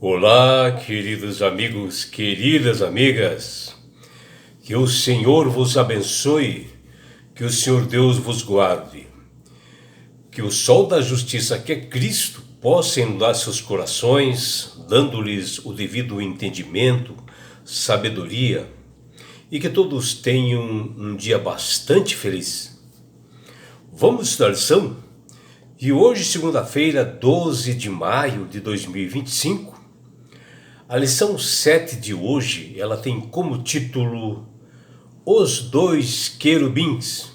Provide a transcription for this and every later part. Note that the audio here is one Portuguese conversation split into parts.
Olá, queridos amigos, queridas amigas, que o Senhor vos abençoe, que o Senhor Deus vos guarde, que o sol da justiça, que é Cristo, possa inundar seus corações, dando-lhes o devido entendimento, sabedoria, e que todos tenham um dia bastante feliz. Vamos estudar a lição? E hoje, segunda-feira, 12 de maio de 2025, a lição 7 de hoje, ela tem como título Os Dois Querubins.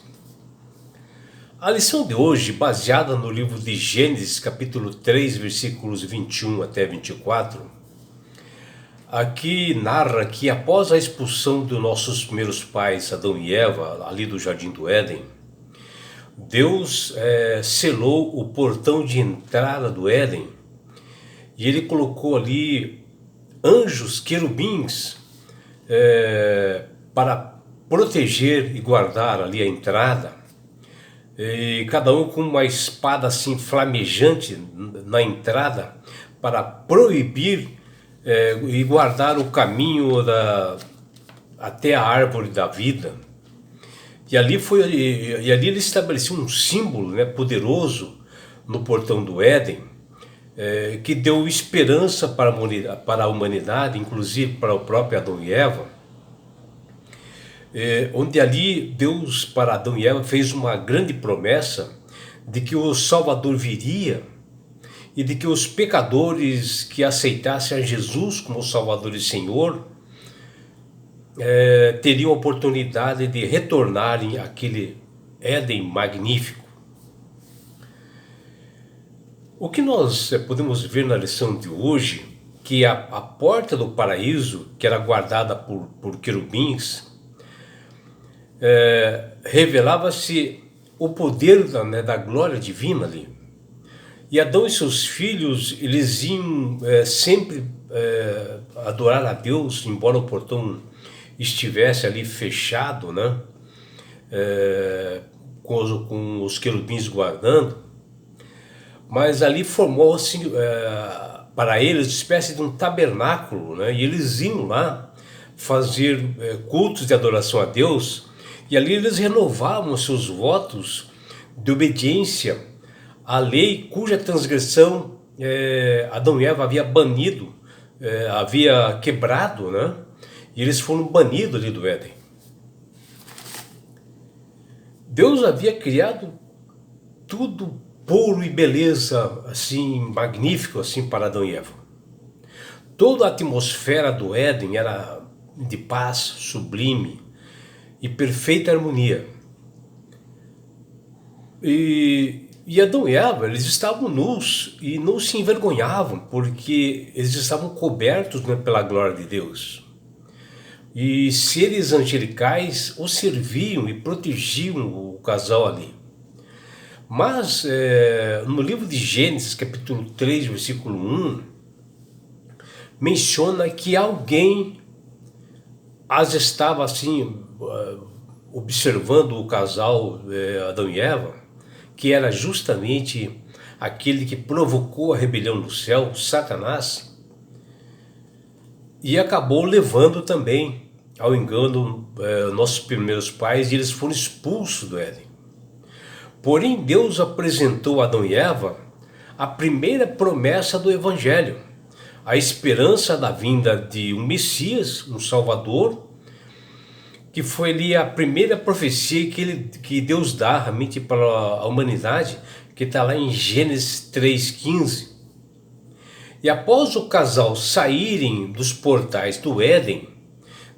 A lição de hoje, baseada no livro de Gênesis, capítulo 3, versículos 21 até 24, aqui narra que após a expulsão dos nossos primeiros pais, Adão e Eva, ali do Jardim do Éden, Deus selou o portão de entrada do Éden e ele colocou ali anjos, querubins, para proteger e guardar ali a entrada, e cada um com uma espada assim flamejante na entrada para proibir e guardar o caminho até a árvore da vida. E ali ele estabeleceu um símbolo, poderoso no portão do Éden, que deu esperança para a humanidade, inclusive para o próprio Adão e Eva, onde ali Deus para Adão e Eva fez uma grande promessa de que o Salvador viria e de que os pecadores que aceitassem a Jesus como Salvador e Senhor teriam a oportunidade de retornarem àquele Éden magnífico. O que nós podemos ver na lição de hoje, que a porta do paraíso, que era guardada por querubins, revelava-se o poder da glória divina ali. E Adão e seus filhos, eles iam sempre adorar a Deus, embora o portão estivesse ali fechado, com os querubins guardando. Mas ali formou-se para eles uma espécie de um tabernáculo, e eles iam lá fazer cultos de adoração a Deus, e ali eles renovavam seus votos de obediência à lei cuja transgressão Adão e Eva havia banido, havia quebrado, e eles foram banidos ali do Éden. Deus havia criado tudo puro e beleza, assim, magnífico, assim, para Adão e Eva. Toda a atmosfera do Éden era de paz, sublime e perfeita harmonia. E Adão e Eva, eles estavam nus e não se envergonhavam, porque eles estavam cobertos pela glória de Deus. E seres angelicais os serviam e protegiam o casal ali. Mas no livro de Gênesis, capítulo 3, versículo 1, menciona que alguém as estava assim, observando o casal Adão e Eva, que era justamente aquele que provocou a rebelião do céu, Satanás, e acabou levando também ao engano nossos primeiros pais, e eles foram expulsos do Éden. Porém, Deus apresentou a Adão e Eva a primeira promessa do Evangelho, a esperança da vinda de um Messias, um Salvador, que foi ali a primeira profecia que Deus dá realmente para a humanidade, que está lá em Gênesis 3,15. E após o casal saírem dos portais do Éden,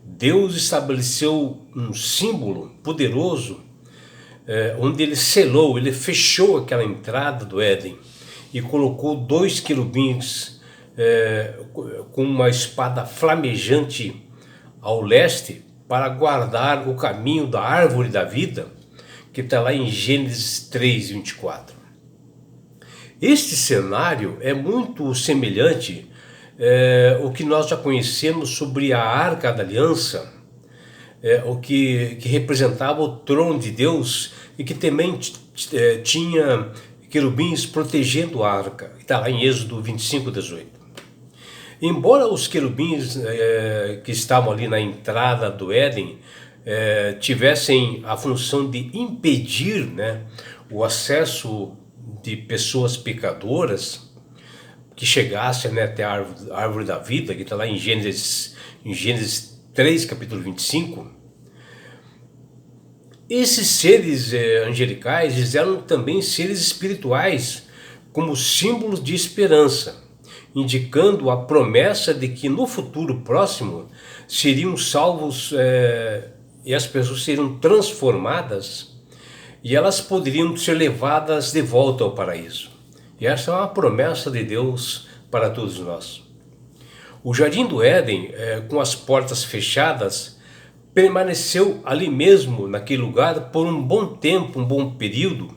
Deus estabeleceu um símbolo poderoso, onde ele selou, ele fechou aquela entrada do Éden e colocou dois querubins com uma espada flamejante ao leste para guardar o caminho da árvore da vida, que está lá em Gênesis 3:24. Este cenário é muito semelhante ao que nós já conhecemos sobre a Arca da Aliança, o que representava o trono de Deus e que também tinha querubins protegendo a arca. Está lá em Êxodo 25:18. Embora os querubins que estavam ali na entrada do Éden tivessem a função de impedir, né, o acesso de pessoas pecadoras que chegassem, né, até a árvore da vida, que está lá em Gênesis 3, capítulo 25, esses seres angelicais eram também seres espirituais, como símbolos de esperança, indicando a promessa de que no futuro próximo seriam salvos e as pessoas seriam transformadas e elas poderiam ser levadas de volta ao paraíso. E essa é uma promessa de Deus para todos nós. O Jardim do Éden, com as portas fechadas, permaneceu ali mesmo, naquele lugar, por um bom tempo, um bom período,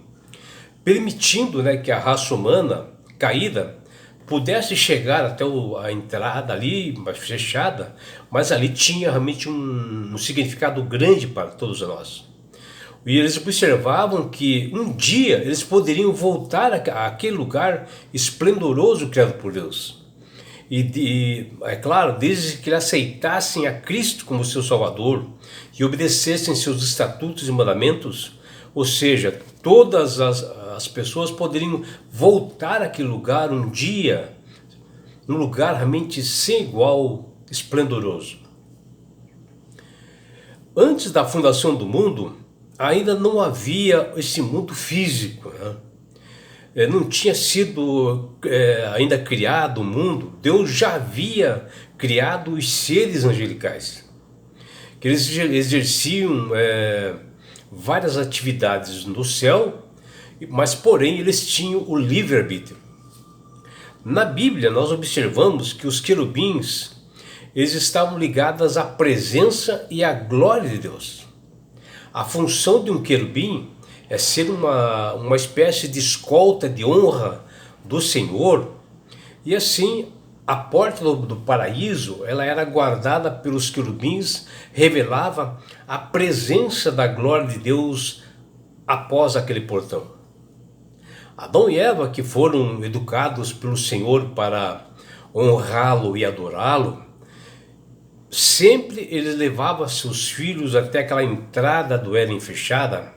permitindo, né, que a raça humana caída pudesse chegar até a entrada ali, mais fechada, mas ali tinha realmente um significado grande para todos nós. E eles observavam que um dia eles poderiam voltar àquele lugar esplendoroso criado por Deus. E é claro, desde que eles aceitassem a Cristo como seu Salvador e obedecessem seus estatutos e mandamentos, ou seja, todas as pessoas poderiam voltar àquele lugar um dia, um lugar realmente sem igual, esplendoroso. Antes da fundação do mundo, ainda não havia esse mundo físico, né? Não tinha sido ainda criado o mundo. Deus já havia criado os seres angelicais, que eles exerciam várias atividades no céu, mas porém eles tinham o livre-arbítrio. Na Bíblia nós observamos que os querubins eles estavam ligados à presença e à glória de Deus. A função de um querubim é ser uma espécie de escolta de honra do Senhor, e assim a porta do paraíso ela era guardada pelos querubins, revelava a presença da glória de Deus após aquele portão. Adão e Eva, que foram educados pelo Senhor para honrá-lo e adorá-lo, sempre eles levavam seus filhos até aquela entrada do Éden fechada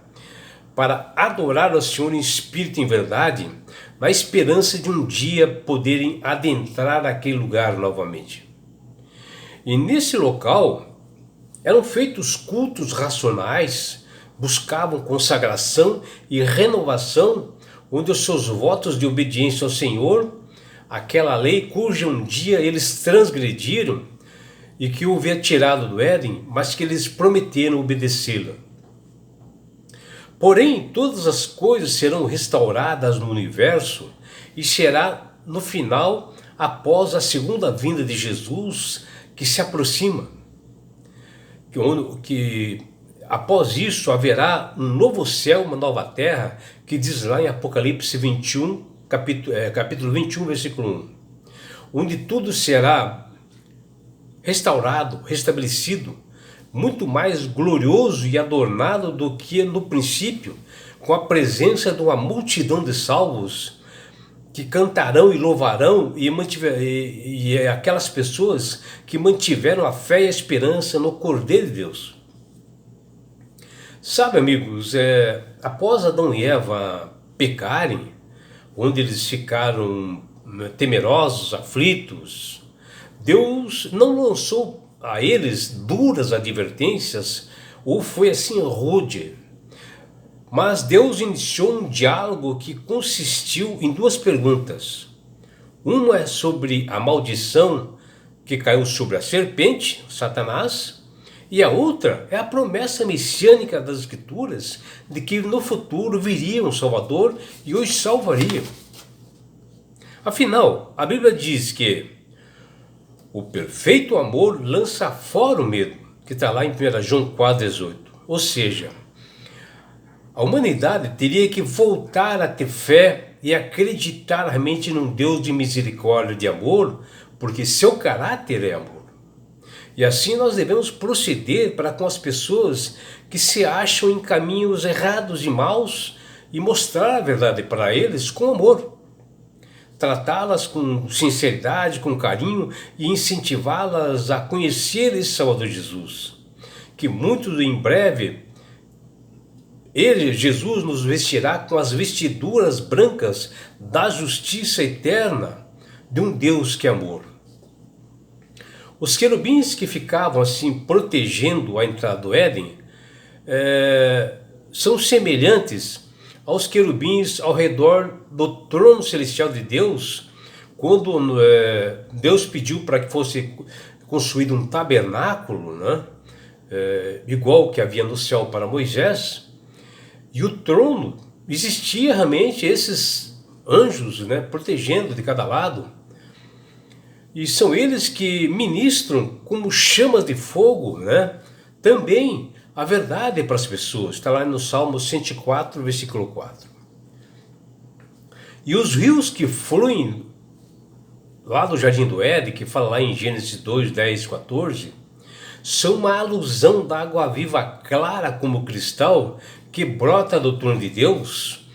para adorar ao Senhor em espírito e em verdade, na esperança de um dia poderem adentrar aquele lugar novamente. E nesse local eram feitos cultos racionais, buscavam consagração e renovação, onde os seus votos de obediência ao Senhor, aquela lei cuja um dia eles transgrediram e que o havia tirado do Éden, mas que eles prometeram obedecê-la. Porém, todas as coisas serão restauradas no universo e será no final, após a segunda vinda de Jesus, que se aproxima. Que após isso haverá um novo céu, uma nova terra, que diz lá em Apocalipse 21, capítulo 21, versículo 1, onde tudo será restaurado, restabelecido, muito mais glorioso e adornado do que no princípio, com a presença de uma multidão de salvos que cantarão e louvarão e aquelas pessoas que mantiveram a fé e a esperança no Cordeiro de Deus. Sabe, amigos, após Adão e Eva pecarem, onde eles ficaram temerosos, aflitos, Deus não lançou a eles duras advertências ou foi assim rude, mas Deus iniciou um diálogo que consistiu em duas perguntas. Uma é sobre a maldição que caiu sobre a serpente, Satanás, e a outra é a promessa messiânica das Escrituras de que no futuro viria um Salvador e os salvaria. Afinal, a Bíblia diz que o perfeito amor lança fora o medo, que está lá em 1 João 4,18. Ou seja, a humanidade teria que voltar a ter fé e acreditar realmente num Deus de misericórdia e de amor, porque seu caráter é amor. E assim nós devemos proceder para com as pessoas que se acham em caminhos errados e maus e mostrar a verdade para eles com amor. tratá-las com sinceridade, com carinho e incentivá-las a conhecer esse Salvador Jesus, que muito em breve ele, Jesus, nos vestirá com as vestiduras brancas da justiça eterna de um Deus que é amor. Os querubins que ficavam assim protegendo a entrada do Éden são semelhantes aos querubins ao redor do trono celestial de Deus, quando Deus pediu para que fosse construído um tabernáculo, né? Igual que havia no céu para Moisés. E o trono, existia realmente esses anjos, né, protegendo de cada lado. E são eles que ministram como chamas de fogo, né, também a verdade para as pessoas. Está lá no Salmo 104, versículo 4. E os rios que fluem lá do Jardim do Éden, que fala lá em Gênesis 2, 10, 14, são uma alusão da água viva clara como cristal que brota do trono de Deus,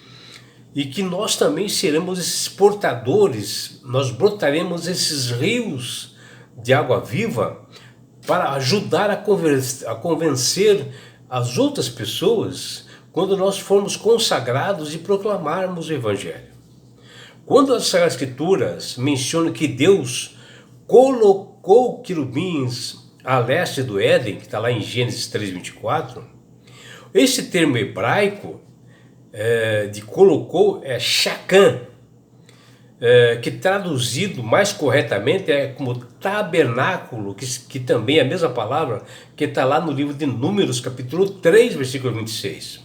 e que nós também seremos esses portadores, nós brotaremos esses rios de água viva para ajudar a convencer as outras pessoas quando nós formos consagrados e proclamarmos o Evangelho. Quando as Sagradas Escrituras mencionam que Deus colocou querubins a leste do Éden, que está lá em Gênesis 3:24, esse termo hebraico de colocou é shakam, que traduzido mais corretamente é como tabernáculo, que também é a mesma palavra que está lá no livro de Números, capítulo 3, versículo 26.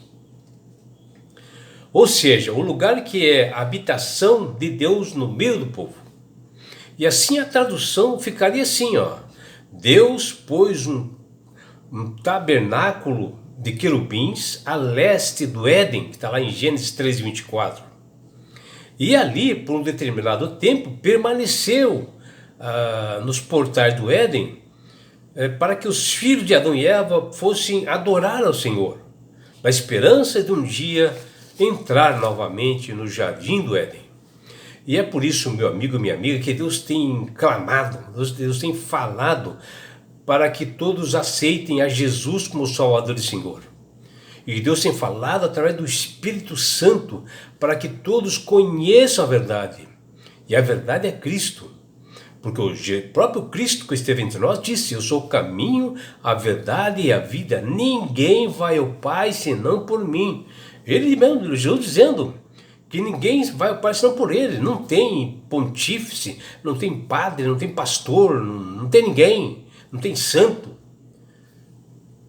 Ou seja, o lugar que é a habitação de Deus no meio do povo. E assim a tradução ficaria assim, ó: Deus pôs um tabernáculo de querubins a leste do Éden, que está lá em Gênesis 3:24. E ali, por um determinado tempo, permaneceu nos portais do Éden para que os filhos de Adão e Eva fossem adorar ao Senhor, na esperança de um dia entrar novamente no Jardim do Éden. E é por isso, meu amigo e minha amiga, que Deus tem clamado, Deus tem falado para que todos aceitem a Jesus como Salvador e Senhor. E Deus tem falado através do Espírito Santo para que todos conheçam a verdade. E a verdade é Cristo. Porque o próprio Cristo que esteve entre nós disse: eu sou o caminho, a verdade e a vida. Ninguém vai ao Pai senão por mim. Ele mesmo, Jesus, dizendo que ninguém vai ao Pai senão por ele. Não tem pontífice, não tem padre, não tem pastor, não tem ninguém. Não tem santo.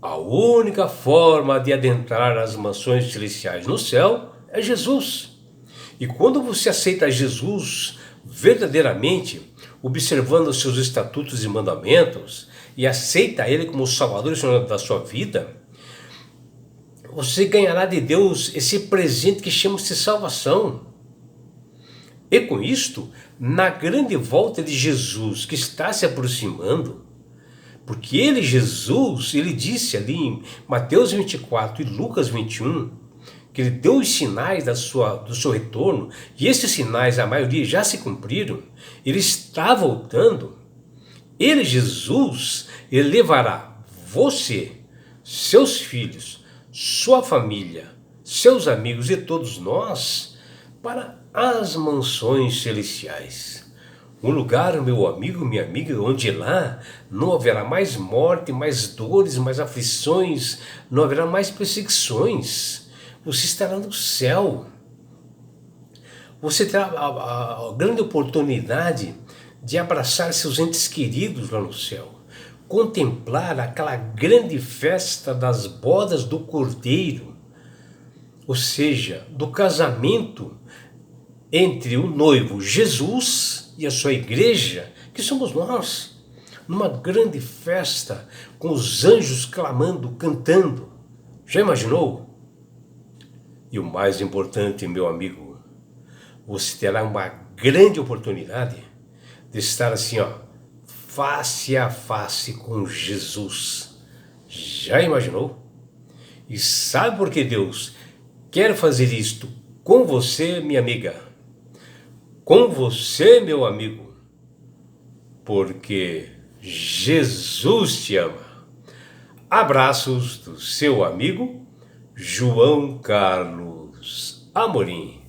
A única forma de adentrar as mansões celestiais no céu é Jesus. E quando você aceita Jesus verdadeiramente, observando os seus estatutos e mandamentos, e aceita Ele como o Salvador e Senhor da sua vida, você ganhará de Deus esse presente que chama-se salvação. E com isto, na grande volta de Jesus que está se aproximando, porque ele, Jesus, ele disse ali em Mateus 24 e Lucas 21, que ele deu os sinais do seu retorno, e esses sinais, a maioria, já se cumpriram. Ele está voltando. Ele, Jesus, ele levará você, seus filhos, sua família, seus amigos e todos nós para as mansões celestiais. Um lugar, meu amigo, minha amiga, onde lá não haverá mais morte, mais dores, mais aflições, não haverá mais perseguições. Você estará no céu. Você terá a grande oportunidade de abraçar seus entes queridos lá no céu. Contemplar aquela grande festa das bodas do Cordeiro. Ou seja, do casamento entre o noivo Jesus e a sua igreja, que somos nós, numa grande festa, com os anjos clamando, cantando. Já imaginou? E o mais importante, meu amigo, você terá uma grande oportunidade de estar assim, ó, face a face com Jesus. Já imaginou? E sabe por que Deus quer fazer isto com você, minha amiga? com você, meu amigo, porque Jesus te ama. Abraços do seu amigo João Carlos Amorim.